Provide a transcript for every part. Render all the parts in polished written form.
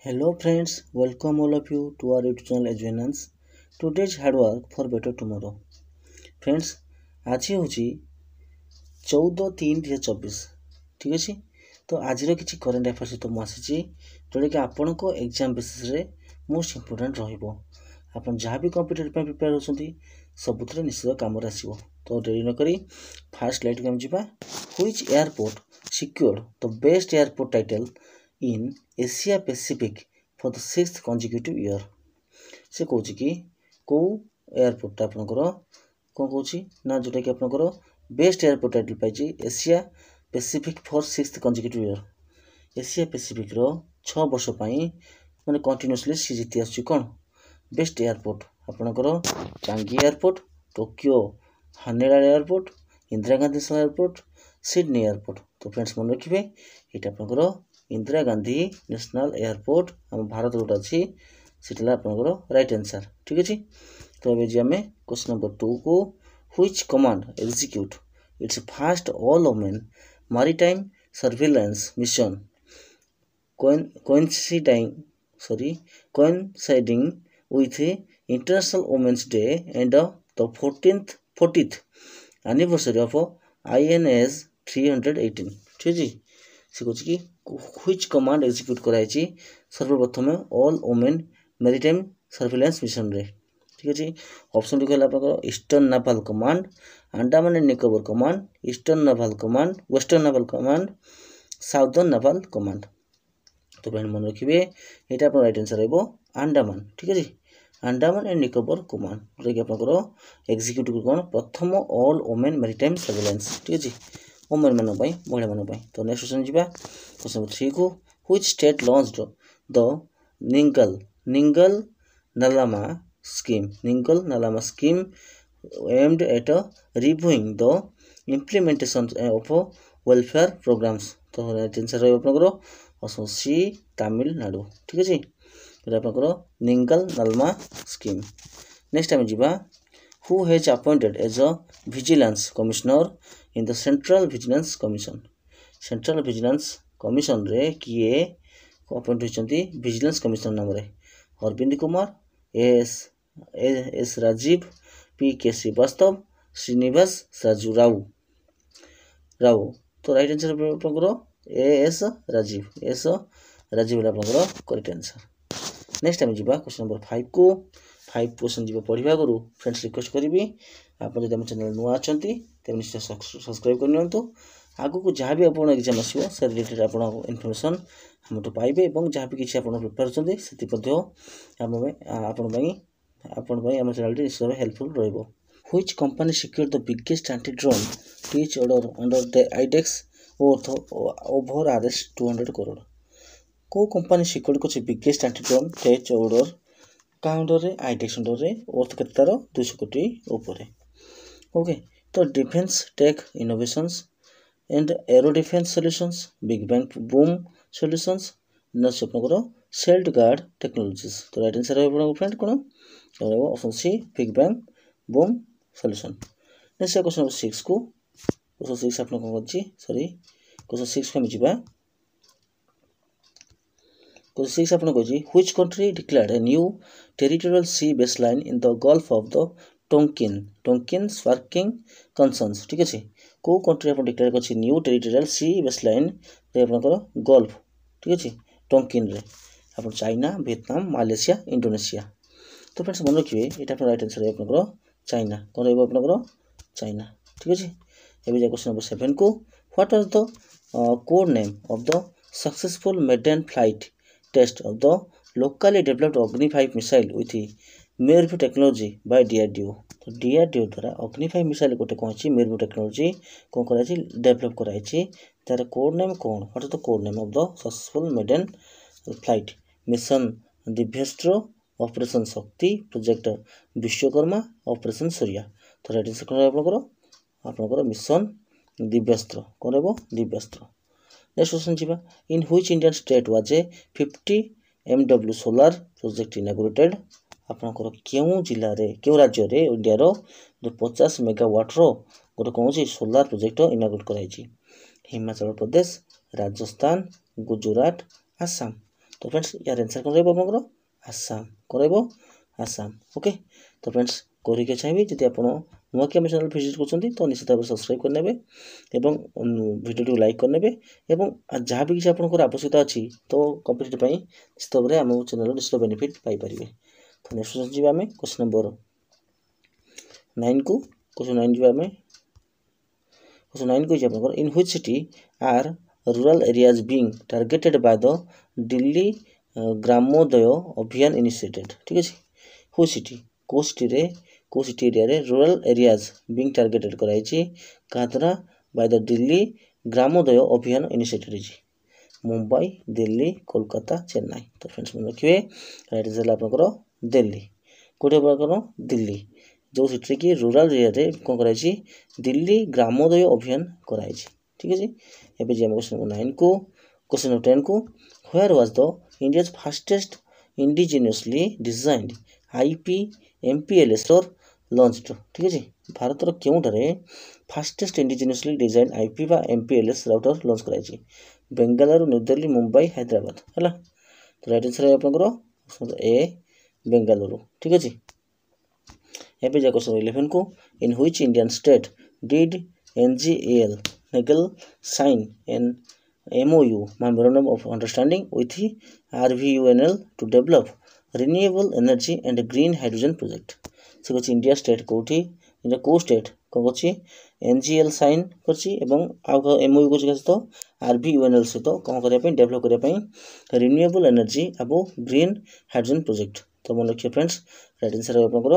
Hello friends, welcome all of you to our YouTube channel Advenance. Today's hard work for better tomorrow. Friends, आज हूँ 14/3/2024 ठीक अच्छे। तो आज किसी करेन्ट अफेयर सहित मुझे जोटा कि आपण को एग्जाम बेसिस रे मोस्ट इम्पोर्टाट रहा जहाँ भी कॉम्पिटिटिव प्रिपेयर होती सबुथ निश्चित कम आसो। तो डेरी नक फास्ट लाइट को जा which airport secured the best airport title in Asia Pacific for the 6th consecutive year. से कौच कि कौ एयरपोर्ट आपंकर कौन कौच ना जोटा कि आपंकर बेस्ट एयरपोर्ट टाइटल पाई Asia Pacific for 6th consecutive year. Asia Pacific रो 6 वर्ष माने कंटिन्यूअसली सी जीति आसुची कौन बेस्ट एयरपोर्ट आपंकर Changi airport, Tokyo Haneda airport, Indira Gandhi airport, Sydney airport. तो फ्रेंड्स मन रखिए ये आपंकर इंदिरा गांधी नेशनल एयरपोर्ट आम भारत जोटा अच्छी सीटा आपंकर राइट आंसर ठीक अच्छे। तो अभी जी आम क्वेश्चन नंबर 2 को which command execute it's fast all women maritime surveillance mission coinciding with International Women's Day and the 40th anniversary of INS 318 ठीक है। से कह कि व्हिच कमांड एग्जीक्यूट कराई सर्वप्रथम all women maritime surveillance mission रे ठीक अच्छे। ऑप्शन टी कहला आपन eastern naval command, Andaman and Nicobar command, eastern naval command, western naval command, southern naval command. तो फ्रेंड मन रखिए ये आप राइट आंसर रहा अंडमान ठीक है। अंडमान एंड निकोबर कमांड जोटा कि आपंकर एग्जीक्यूट कौन प्रथम ऑल वुमेन मैरीटाइम सर्विलांस ठीक अच्छे वुमेन मान महिला मान। तो नेक्स्ट क्वेश्चन जी क्वेश्चन नंबर 3 को which state launched the Neengal Nalama scheme aimed at reviewing the implementation of welfare programs। तो राइट आंसर रहा ऑप्शन सी तमिलनाडु ठीक अच्छे। आपंकर निंगल नालमा स्कीम। नेक्स्ट आम जा who has appointed as a vigilance commissioner in the central vigilance commission. Central vigilance commission रे किए appoint होती विजिलेंस कमिश्नर नाम रे अरविंद कुमार, एस राजीव, पी.के. श्रीवास्तव, श्रीनिवास राजू राव। तो राइट आंसर आपंकर एस राजीव आपंकर करेक्ट आंसर। नेक्स्ट आम जा क्वेश्चन नंबर 5 को 5 क्वेश्चन जी पढ़ा आगु फ्रेंड्स रिक्वेस्ट करी आप चैनल नुआ अच्छा तेज निश्चय सब्सक्राइब करनी। आगु को जहाँ भी आप एग्जाम आसो से रिलेटेड आप इनफर्मेशन हमठू पाइबे और जहाँ भी किसी आप प्रिपेयर होती आम चैनल निश्चित हेल्पफुल रही। Which company secured the biggest anti drone tech order under the iDEX worth over Rs 200 crore. को कंपनी सिक्योर्ड कर biggest anti drone tech order क्या अंडर आईडेक्स अंडर वर्थ के 200 कोटी ऊपर ओके। तो defence tech innovations and aero defence solutions, big bang boom solutions, आपंकर sealed guard technologies. तो right answer है फ्रेंड कौन option C big bang boom solution. Next question number 6 को question 6 आप क्वेश्चन 6 को जा क्वेश्चन 6 आप which country declared a new territorial C baseline in the gulf of the Tonkin sparking concerns ठीक अच्छे। को कंट्री आप डिक्लेयर कर न्यू टेरिटोरियल सी बेसलाइन आपंकर गल्फ ठीक अच्छे टोंकिन रे आप चाइना, वियतनाम, मालयेशिया, इंडोनेशिया। तो फ्रेंड्स मन रखिए ये आप राइट आंसर है आपंकर चाइना कौन रहा चाइना ठीक अच्छे। एवं जा क्वेश्चन नंबर 7 को what was the code name of the successful maiden flight test of the locally developed Agni 5 missile with MIRV technology by DRDO. तो डीआरडीओ द्वारा अग्नि 5 मिसाइल गोटे कौन मेरव्यू टेक्नोलॉजी कौन कर डेवलप कराई तार कोड नेम कौन what is the code name of the successful maiden flight mission Divyastra, operation Shakti, project Vishwakarma, operation Surya. तो राइट आंसर कौन आपंकर मिशन दिव्यस्त्र कौन रहा दिव्यस्त्र। नेक्स्ट क्वेश्चन जी in which Indian state was a 50 MW solar project inaugurated. आपंकर क्यों जिले में क्यों राज्य में इंडिया रो 50 मेगावाट रो गोटे कौन सोलार प्रोजेक्ट इनागुरेट कराई हिमाचल प्रदेश, राजस्थान, गुजरात, आसाम। तो फ्रेंड्स यार आंसर कौन रहा आसाम कौन आसाम ओके। तो फ्रेंड्स करके चाहिए जब आप नुआकी आम चैनल विजिट कर तो निश्चित भाव सब्सक्राइब करने वीडियो लाइक करने जहाँ भी किसी आपंकर आवश्यकता अच्छी तो कम्पिटेटिव निश्चित भाव में आम चैनल निश्चित बेनिफिट पाइपर। तो नेक्स्ट क्वेश्चन जी आम क्वेश्चन नंबर 9 को क्वेश्चन 9 जी आम क्वेश्चन 9 कही आप in which city are rural areas being targeted by the Delhi Gramoday Abhiyan initiated ठीक है। व्हिच सिटी को सिटी एरिया रे रूरल एरियाज बीइंग टारगेटेड कराई क्या द्वारा by the Delhi Gramoday Abhiyan initiated Mumbai Delhi Kolkata Chennai. तो फ्रेंड्स मन रखिए राइट आंसर आपंकर दिल्ली कौटे आप दिल्ली जो सिटी कि रूरल एरिया रे कौन कराई दिल्ली ग्रामोदय अभियान कराई ठीक है। एवं जी क्वेश्चन नंबर 9 को क्वेश्चन नंबर 10 को where was the India's fastest indigenously designed IPMPLS launched ठीक है। भारतर क्योंठारे फास्टेस्ट इंडिजिनियसली डिजाइन IP बा MPLS राउटर लॉन्च कराई बेंगालुरु न्यू दिल्ली मुंबई हैदराबाद है। तो राइट आंसर है आपंकर ए बेंगालुरु ठीक है। एवं जा क्वेश्चन 11 को इन which Indian state did NGAL Nagel sign an MOU memorandum of understanding with RVUNL to develop renewable energy and green hydrogen project। से कछि इंडिया स्टेट कोठी इंडिया को स्टेट को कछि NGL साइन करछि एवं आउ MOU को छिका तो RVUNL से तो कोन करिया पे डेवलप करिया पे रिन्यूएबल एनर्जी आबो ग्रीन हाइड्रोजन प्रोजेक्ट। तो मन रखिए फ्रेंड्स राइट आंसर है आपनकर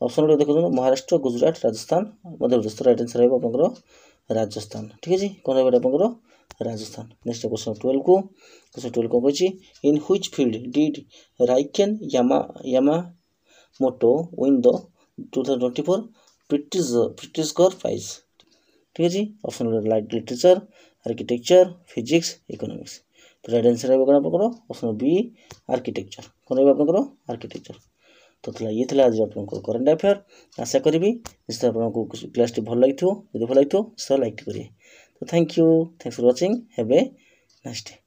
ऑप्शन देखो महाराष्ट्र गुजरात राजस्थान मध्य प्रदेश। तो राइट आंसर है आपनकर राजस्थान ठीक है। कौन रहा आपंकर राजस्थान। नेक्स्ट क्वेश्चन 12 को क्वेश्चन 12 कौन कही in which field did Riken Yamamoto win the 2024 Pritzker prize ठीक है। Option like literature architecture physics economics. तो राइट आंसर है आपंकर ऑप्शन बी आर्किटेक्चर कौन रहा आपंकर आर्किटेक्चर। तो ये आज आप करेन्ट अफेयर आशा करी निश्चित आपको क्लास भल लगी भल लगी निश्चित लाइक करेंगे। तो thanks for watching have a nice day.